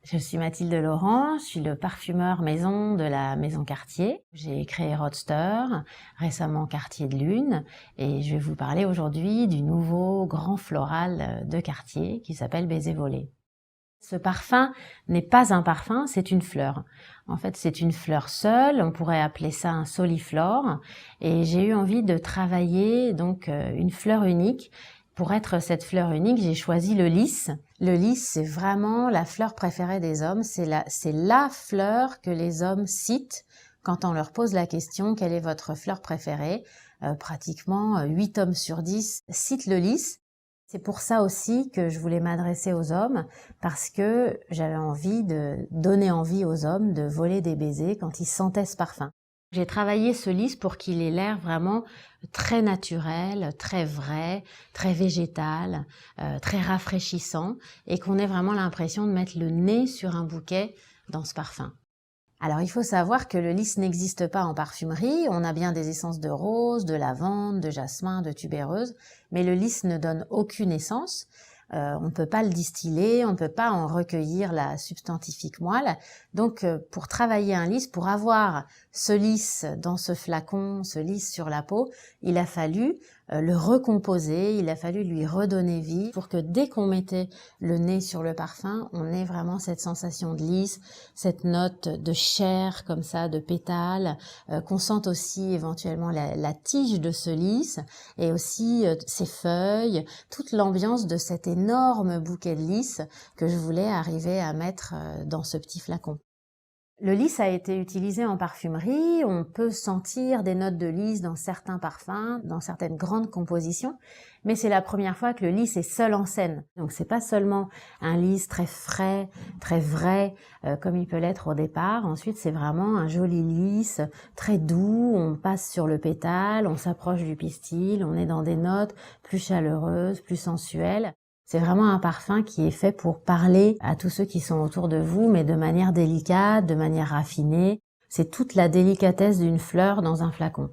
Je suis Mathilde Laurent, je suis le parfumeur maison de la maison Cartier. J'ai créé Roadster, récemment Cartier de Lune, et je vais vous parler aujourd'hui du nouveau grand floral de Cartier qui s'appelle Baiser volé. Ce parfum n'est pas un parfum, c'est une fleur. En fait, c'est une fleur seule, on pourrait appeler ça un soliflore, et j'ai eu envie de travailler donc une fleur unique. Pour être cette fleur unique, j'ai choisi le lys. Le lys, c'est vraiment la fleur préférée des hommes, c'est la fleur que les hommes citent quand on leur pose la question « Quelle est votre fleur préférée ?» Pratiquement 8 hommes sur 10 citent le lys. C'est pour ça aussi que je voulais m'adresser aux hommes, parce que j'avais envie de donner envie aux hommes de voler des baisers quand ils sentaient ce parfum. J'ai travaillé ce lys pour qu'il ait l'air vraiment très naturel, très vrai, très végétal, très rafraîchissant, et qu'on ait vraiment l'impression de mettre le nez sur un bouquet dans ce parfum. Alors, il faut savoir que le lys n'existe pas en parfumerie. On a bien des essences de rose, de lavande, de jasmin, de tubéreuse, mais le lys ne donne aucune essence. On ne peut pas le distiller, on ne peut pas en recueillir la substantifique moelle. Donc, pour travailler un lys, pour avoir ce lys dans ce flacon, ce lys sur la peau, il a fallu le recomposer, il a fallu lui redonner vie pour que dès qu'on mettait le nez sur le parfum, on ait vraiment cette sensation de lys, cette note de chair comme ça, de pétales, qu'on sente aussi éventuellement la tige de ce lys et aussi ses feuilles, toute l'ambiance de cet énorme bouquet de lys que je voulais arriver à mettre dans ce petit flacon. Le lys a été utilisé en parfumerie, on peut sentir des notes de lys dans certains parfums, dans certaines grandes compositions, mais c'est la première fois que le lys est seul en scène. Donc c'est pas seulement un lys très frais, très vrai, comme il peut l'être au départ. Ensuite c'est vraiment un joli lys, très doux, on passe sur le pétale, on s'approche du pistil, on est dans des notes plus chaleureuses, plus sensuelles. C'est vraiment un parfum qui est fait pour parler à tous ceux qui sont autour de vous, mais de manière délicate, de manière raffinée. C'est toute la délicatesse d'une fleur dans un flacon.